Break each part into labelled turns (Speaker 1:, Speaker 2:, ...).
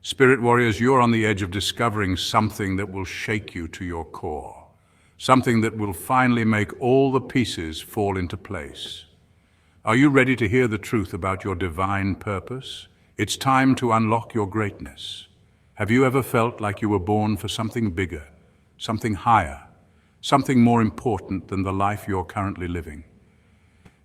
Speaker 1: Spirit warriors, you're on the edge of discovering something that will shake you to your core. Something that will finally make all the pieces fall into place. Are you ready to hear the truth about your divine purpose? It's time to unlock your greatness. Have you ever felt like you were born for something bigger, something higher, something more important than the life you're currently living?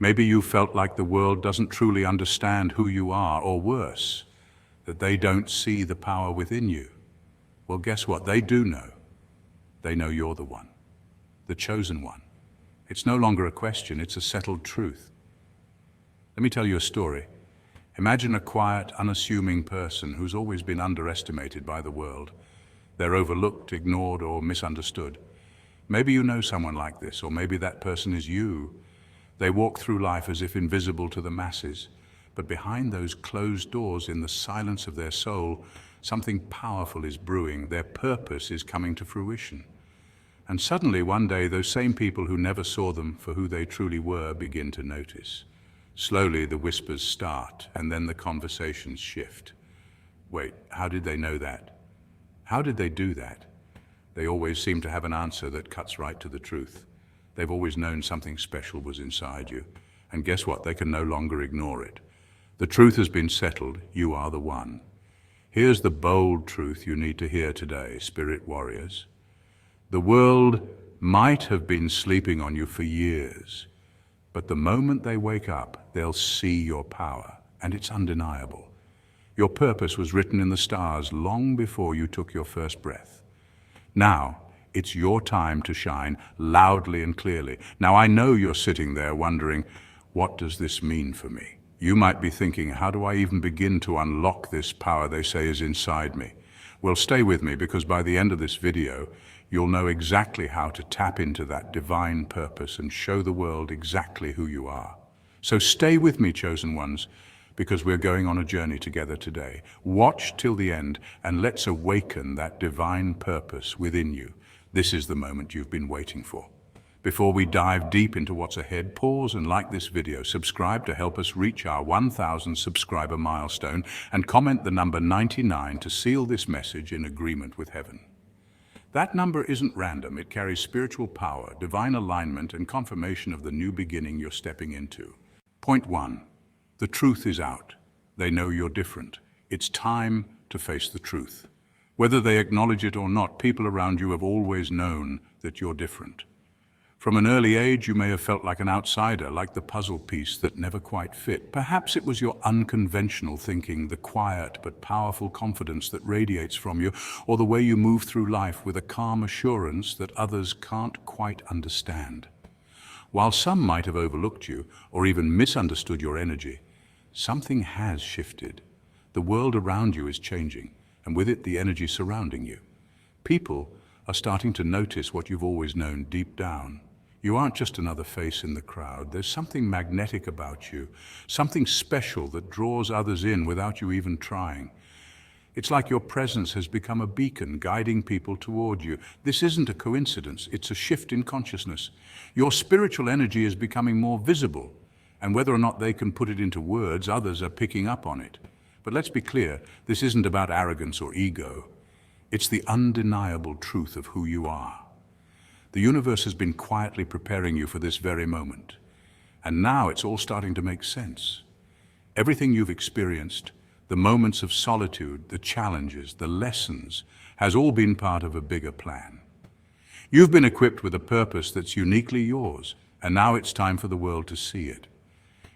Speaker 1: Maybe you felt like the world doesn't truly understand who you are, or worse, that they don't see the power within you. Well, guess what? They do know. They know you're the one, the chosen one. It's no longer a question, it's a settled truth. Let me tell you a story. Imagine a quiet, unassuming person who's always been underestimated by the world. They're overlooked, ignored, or misunderstood. Maybe you know someone like this, or maybe that person is you. They walk through life as if invisible to the masses, but behind those closed doors, in the silence of their soul, something powerful is brewing. Their purpose is coming to fruition. And suddenly, one day, those same people who never saw them for who they truly were begin to notice. Slowly, the whispers start, and then the conversations shift. Wait, how did they know that? How did they do that? They always seem to have an answer that cuts right to the truth. They've always known something special was inside you. And guess what? They can no longer ignore it. The truth has been settled. You are the one. Here's the bold truth you need to hear today, spirit warriors. The world might have been sleeping on you for years, but the moment they wake up, they'll see your power, and it's undeniable. Your purpose was written in the stars long before you took your first breath. Now, it's your time to shine loudly and clearly. Now, I know you're sitting there wondering, what does this mean for me? You might be thinking, how do I even begin to unlock this power they say is inside me? Well, stay with me, because by the end of this video, you'll know exactly how to tap into that divine purpose and show the world exactly who you are. So stay with me, chosen ones, because we're going on a journey together today. Watch till the end, and let's awaken that divine purpose within you. This is the moment you've been waiting for. Before we dive deep into what's ahead, pause and like this video, subscribe to help us reach our 1,000 subscriber milestone, and comment the number 99 to seal this message in agreement with heaven. That number isn't random. It carries spiritual power, divine alignment, and confirmation of the new beginning you're stepping into. Point 1. The truth is out. They know you're different. It's time to face the truth. Whether they acknowledge it or not, people around you have always known that you're different. From an early age, you may have felt like an outsider, like the puzzle piece that never quite fit. Perhaps it was your unconventional thinking, the quiet but powerful confidence that radiates from you, or the way you move through life with a calm assurance that others can't quite understand. While some might have overlooked you, or even misunderstood your energy, something has shifted. The world around you is changing, and with it the energy surrounding you. People are starting to notice what you've always known deep down. You aren't just another face in the crowd. There's something magnetic about you, something special that draws others in without you even trying. It's like your presence has become a beacon, guiding people toward you. This isn't a coincidence, it's a shift in consciousness. Your spiritual energy is becoming more visible, and whether or not they can put it into words, others are picking up on it. But let's be clear, this isn't about arrogance or ego. It's the undeniable truth of who you are. The universe has been quietly preparing you for this very moment, and now it's all starting to make sense. Everything you've experienced, the moments of solitude, the challenges, the lessons, has all been part of a bigger plan. You've been equipped with a purpose that's uniquely yours, and now it's time for the world to see it.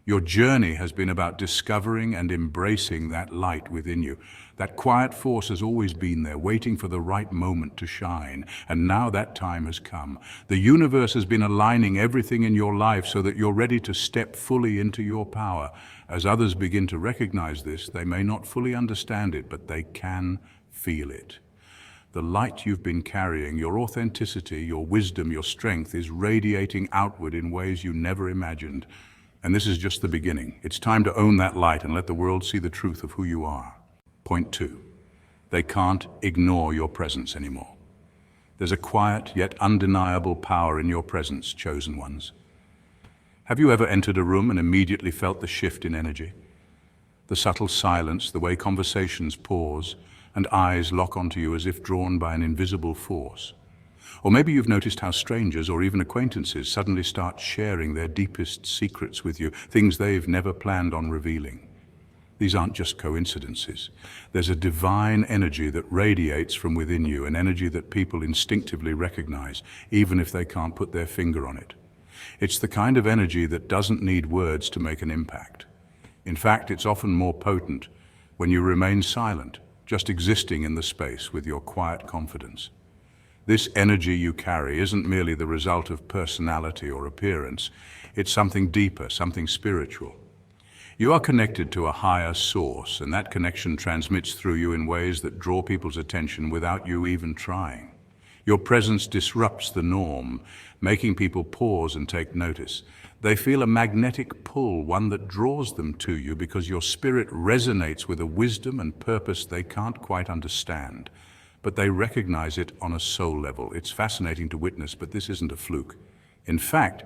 Speaker 1: Your journey has been about discovering and embracing that light within you. That quiet force has always been there, waiting for the right moment to shine, and now that time has come. The universe has been aligning everything in your life so that you're ready to step fully into your power. As others begin to recognize this, they may not fully understand it, but they can feel it. The light you've been carrying, your authenticity, your wisdom, your strength, is radiating outward in ways you never imagined. And this is just the beginning. It's time to own that light and let the world see the truth of who you are. Point 2. They can't ignore your presence anymore. There's a quiet yet undeniable power in your presence, chosen ones. Have you ever entered a room and immediately felt the shift in energy? The subtle silence, the way conversations pause, and eyes lock onto you as if drawn by an invisible force. Or maybe you've noticed how strangers or even acquaintances suddenly start sharing their deepest secrets with you, things they've never planned on revealing. These aren't just coincidences. There's a divine energy that radiates from within you, an energy that people instinctively recognize, even if they can't put their finger on it. It's the kind of energy that doesn't need words to make an impact. In fact, it's often more potent when you remain silent, just existing in the space with your quiet confidence. This energy you carry isn't merely the result of personality or appearance. It's something deeper, something spiritual. You are connected to a higher source, and that connection transmits through you in ways that draw people's attention without you even trying. Your presence disrupts the norm, making people pause and take notice. They feel a magnetic pull, one that draws them to you because your spirit resonates with a wisdom and purpose they can't quite understand. But they recognize it on a soul level. It's fascinating to witness, but this isn't a fluke. In fact,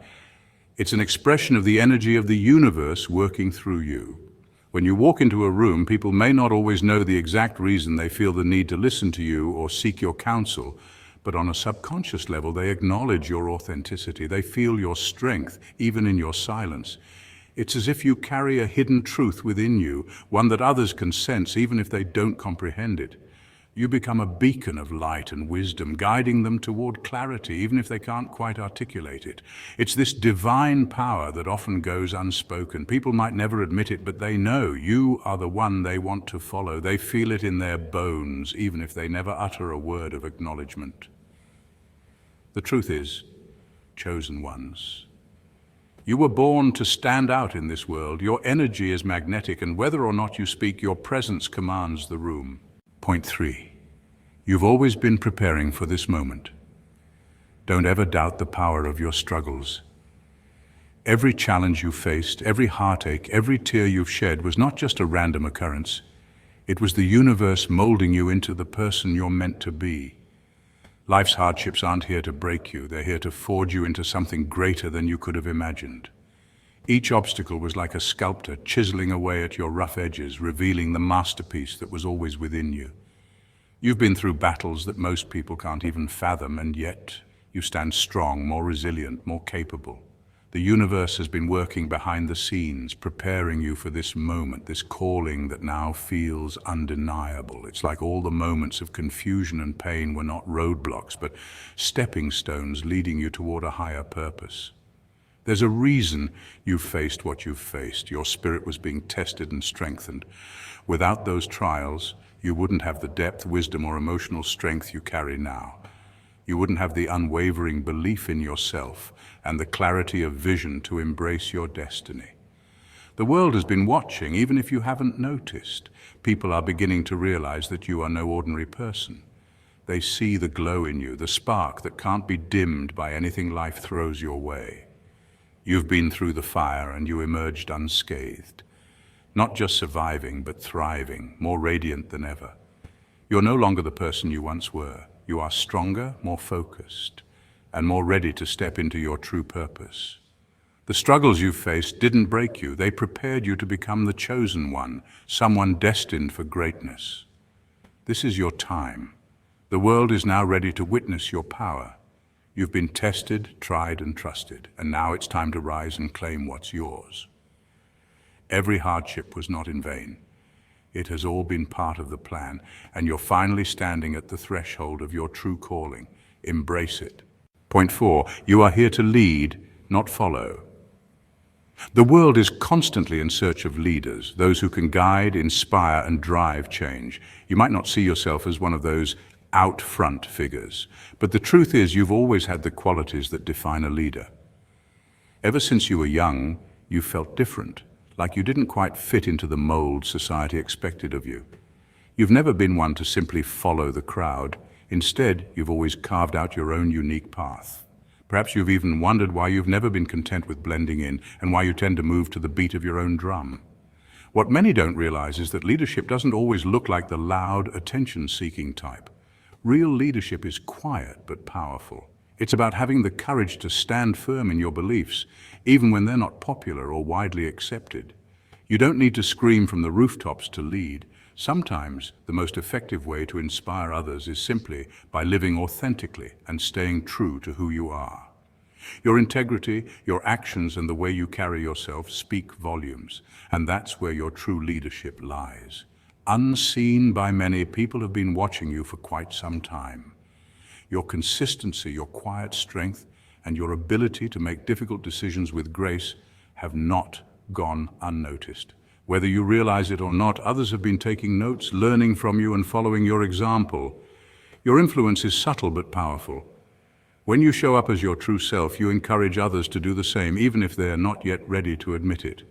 Speaker 1: it's an expression of the energy of the universe working through you. When you walk into a room, people may not always know the exact reason they feel the need to listen to you or seek your counsel, but on a subconscious level, they acknowledge your authenticity. They feel your strength, even in your silence. It's as if you carry a hidden truth within you, one that others can sense, even if they don't comprehend it. You become a beacon of light and wisdom, guiding them toward clarity, even if they can't quite articulate it. It's this divine power that often goes unspoken. People might never admit it, but they know you are the one they want to follow. They feel it in their bones, even if they never utter a word of acknowledgement. The truth is, chosen ones, you were born to stand out in this world. Your energy is magnetic, and whether or not you speak, your presence commands the room. Point 3. You've always been preparing for this moment. Don't ever doubt the power of your struggles. Every challenge you faced, every heartache, every tear you've shed was not just a random occurrence. It was the universe molding you into the person you're meant to be. Life's hardships aren't here to break you. They're here to forge you into something greater than you could have imagined. Each obstacle was like a sculptor chiseling away at your rough edges, revealing the masterpiece that was always within you. You've been through battles that most people can't even fathom, and yet you stand strong, more resilient, more capable. The universe has been working behind the scenes, preparing you for this moment, this calling that now feels undeniable. It's like all the moments of confusion and pain were not roadblocks, but stepping stones leading you toward a higher purpose. There's a reason you've faced what you've faced. Your spirit was being tested and strengthened. Without those trials, you wouldn't have the depth, wisdom, or emotional strength you carry now. You wouldn't have the unwavering belief in yourself and the clarity of vision to embrace your destiny. The world has been watching, even if you haven't noticed. People are beginning to realize that you are no ordinary person. They see the glow in you, the spark that can't be dimmed by anything life throws your way. You've been through the fire and you emerged unscathed. Not just surviving, but thriving, more radiant than ever. You're no longer the person you once were. You are stronger, more focused, and more ready to step into your true purpose. The struggles you've faced didn't break you. They prepared you to become the chosen one, someone destined for greatness. This is your time. The world is now ready to witness your power. You've been tested, tried, and trusted, and now it's time to rise and claim what's yours. Every hardship was not in vain. It has all been part of the plan, and you're finally standing at the threshold of your true calling. Embrace it. Point 4, you are here to lead, not follow. The world is constantly in search of leaders, those who can guide, inspire, and drive change. You might not see yourself as one of those out front figures, but the truth is you've always had the qualities that define a leader. Ever since you were young, you felt different, like you didn't quite fit into the mold society expected of you. You've never been one to simply follow the crowd. Instead, you've always carved out your own unique path. Perhaps you've even wondered why you've never been content with blending in and why you tend to move to the beat of your own drum. What many don't realize is that leadership doesn't always look like the loud, attention-seeking type. Real leadership is quiet but powerful. It's about having the courage to stand firm in your beliefs, even when they're not popular or widely accepted. You don't need to scream from the rooftops to lead. Sometimes the most effective way to inspire others is simply by living authentically and staying true to who you are. Your integrity, your actions, and the way you carry yourself speak volumes, and that's where your true leadership lies. Unseen by many, people have been watching you for quite some time. Your consistency, your quiet strength, and your ability to make difficult decisions with grace have not gone unnoticed. Whether you realize it or not, others have been taking notes, learning from you, and following your example. Your influence is subtle but powerful. When you show up as your true self, you encourage others to do the same, even if they are not yet ready to admit it.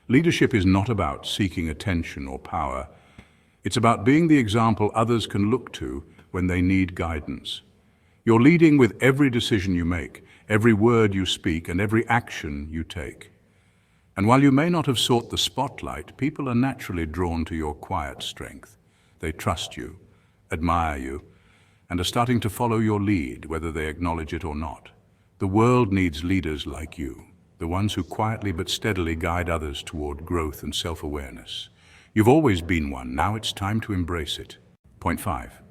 Speaker 1: Leadership is not about seeking attention or power. It's about being the example others can look to when they need guidance. You're leading with every decision you make, every word you speak, and every action you take. And while you may not have sought the spotlight, people are naturally drawn to your quiet strength. They trust you, admire you, and are starting to follow your lead, whether they acknowledge it or not. The world needs leaders like you, the ones who quietly but steadily guide others toward growth and self-awareness. You've always been one, now it's time to embrace it. Point 5.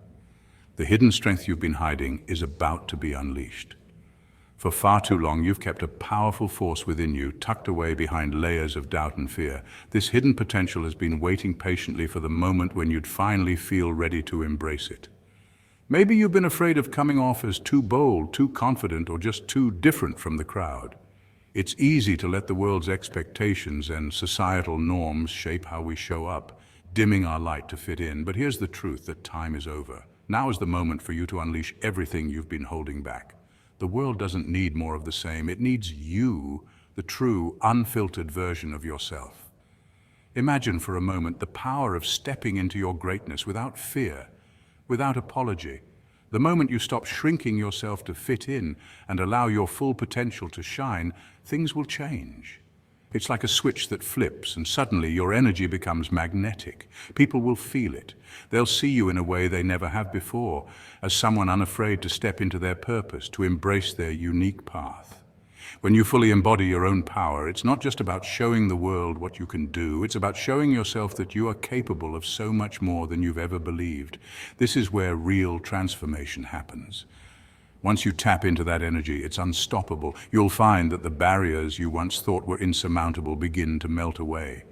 Speaker 1: The hidden strength you've been hiding is about to be unleashed. For far too long, you've kept a powerful force within you, tucked away behind layers of doubt and fear. This hidden potential has been waiting patiently for the moment when you'd finally feel ready to embrace it. Maybe you've been afraid of coming off as too bold, too confident, or just too different from the crowd. It's easy to let the world's expectations and societal norms shape how we show up, dimming our light to fit in. But here's the truth, that time is over. Now is the moment for you to unleash everything you've been holding back. The world doesn't need more of the same. It needs you, the true, unfiltered version of yourself. Imagine for a moment the power of stepping into your greatness without fear, without apology. The moment you stop shrinking yourself to fit in and allow your full potential to shine, things will change. It's like a switch that flips, and suddenly your energy becomes magnetic. People will feel it. They'll see you in a way they never have before, as someone unafraid to step into their purpose, to embrace their unique path. When you fully embody your own power, it's not just about showing the world what you can do, it's about showing yourself that you are capable of so much more than you've ever believed. This is where real transformation happens. Once you tap into that energy, it's unstoppable. You'll find that the barriers you once thought were insurmountable begin to melt away.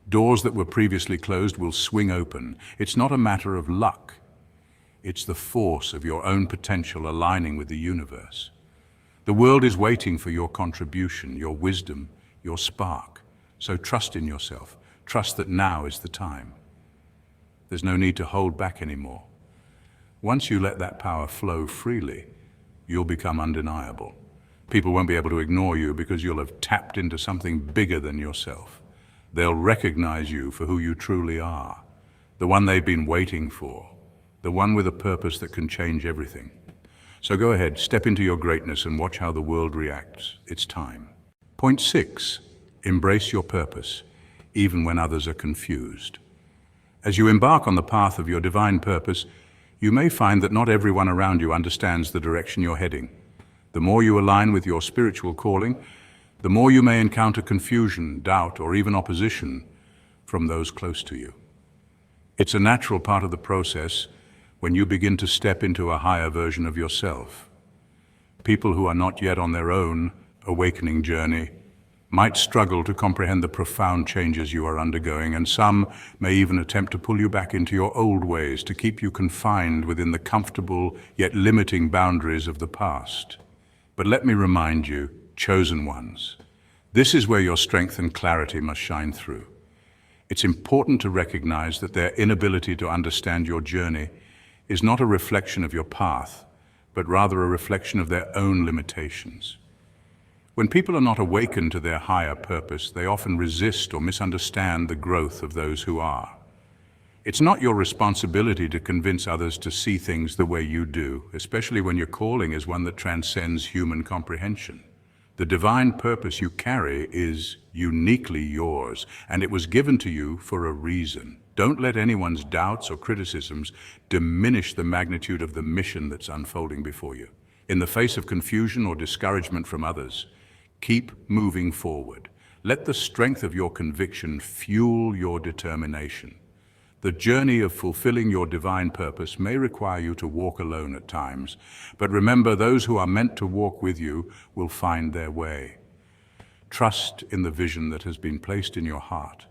Speaker 1: Doors that were previously closed will swing open. It's not a matter of luck. It's the force of your own potential aligning with the universe. The world is waiting for your contribution, your wisdom, your spark. So trust in yourself. Trust that now is the time. There's no need to hold back anymore. Once you let that power flow freely, you'll become undeniable. People won't be able to ignore you because you'll have tapped into something bigger than yourself. They'll recognize you for who you truly are, the one they've been waiting for, the one with a purpose that can change everything. So go ahead, step into your greatness and watch how the world reacts. It's time. Point 6, embrace your purpose, even when others are confused. As you embark on the path of your divine purpose, you may find that not everyone around you understands the direction you're heading. The more you align with your spiritual calling, the more you may encounter confusion, doubt, or even opposition from those close to you. It's a natural part of the process when you begin to step into a higher version of yourself. People who are not yet on their own awakening journey might struggle to comprehend the profound changes you are undergoing, and some may even attempt to pull you back into your old ways, to keep you confined within the comfortable yet limiting boundaries of the past. But let me remind you, chosen ones, this is where your strength and clarity must shine through. It's important to recognize that their inability to understand your journey is not a reflection of your path, but rather a reflection of their own limitations. When people are not awakened to their higher purpose, they often resist or misunderstand the growth of those who are. It's not your responsibility to convince others to see things the way you do, especially when your calling is one that transcends human comprehension. The divine purpose you carry is uniquely yours, and it was given to you for a reason. Don't let anyone's doubts or criticisms diminish the magnitude of the mission that's unfolding before you. In the face of confusion or discouragement from others, keep moving forward. Let the strength of your conviction fuel your determination. The journey of fulfilling your divine purpose may require you to walk alone at times, but remember, those who are meant to walk with you will find their way. Trust in the vision that has been placed in your heart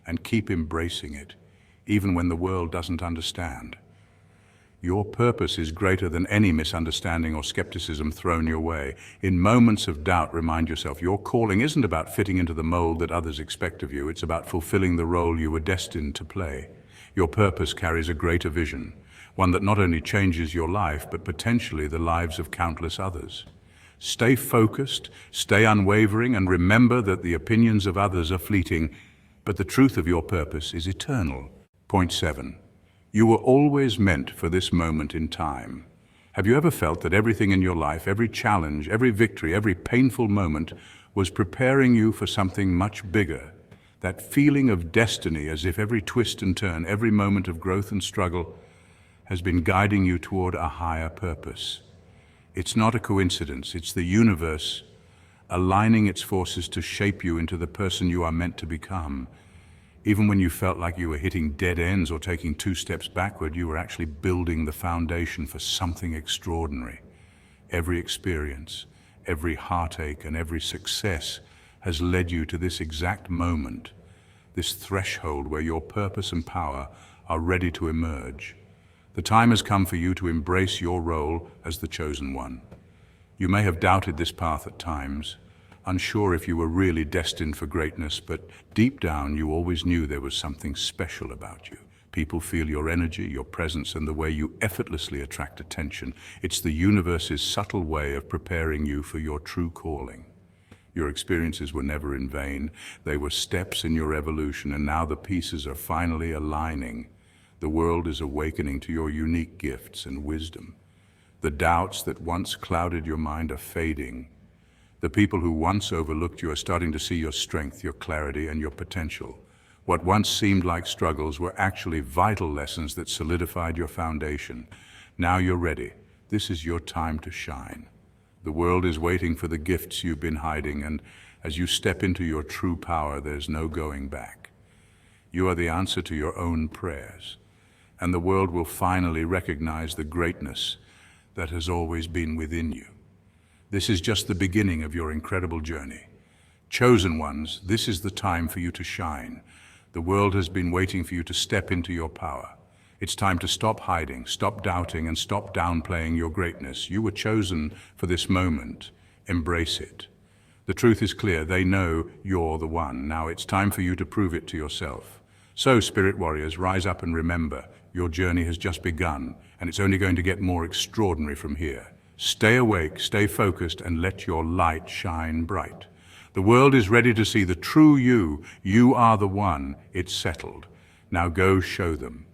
Speaker 1: and keep embracing it, even when the world doesn't understand. Your purpose is greater than any misunderstanding or skepticism thrown your way. In moments of doubt, remind yourself your calling isn't about fitting into the mold that others expect of you. It's about fulfilling the role you were destined to play. Your purpose carries a greater vision, one that not only changes your life, but potentially the lives of countless others. Stay focused, stay unwavering, and remember that the opinions of others are fleeting, but the truth of your purpose is eternal. Point 7. You were always meant for this moment in time. Have you ever felt that everything in your life, every challenge, every victory, every painful moment was preparing you for something much bigger? That feeling of destiny, as if every twist and turn, every moment of growth and struggle has been guiding you toward a higher purpose. It's not a coincidence, it's the universe aligning its forces to shape you into the person you are meant to become. Even when you felt like you were hitting dead ends or taking 2 steps backward, you were actually building the foundation for something extraordinary. Every experience, every heartache, and every success has led you to this exact moment, this threshold where your purpose and power are ready to emerge. The time has come for you to embrace your role as the chosen one. You may have doubted this path at times, unsure if you were really destined for greatness, but deep down you always knew there was something special about you. People feel your energy, your presence, and the way you effortlessly attract attention. It's the universe's subtle way of preparing you for your true calling. Your experiences were never in vain. They were steps in your evolution, and now the pieces are finally aligning. The world is awakening to your unique gifts and wisdom. The doubts that once clouded your mind are fading. The people who once overlooked you are starting to see your strength, your clarity, and your potential. What once seemed like struggles were actually vital lessons that solidified your foundation. Now you're ready. This is your time to shine. The world is waiting for the gifts you've been hiding, and as you step into your true power, there's no going back. You are the answer to your own prayers, and the world will finally recognize the greatness that has always been within you. This is just the beginning of your incredible journey. Chosen ones, this is the time for you to shine. The world has been waiting for you to step into your power. It's time to stop hiding, stop doubting, and stop downplaying your greatness. You were chosen for this moment. Embrace it. The truth is clear. They know you're the one. Now it's time for you to prove it to yourself. So, Spirit Warriors, rise up and remember, your journey has just begun, and it's only going to get more extraordinary from here. Stay awake, stay focused, and let your light shine bright. The world is ready to see the true you. You are the one. It's settled. Now go show them.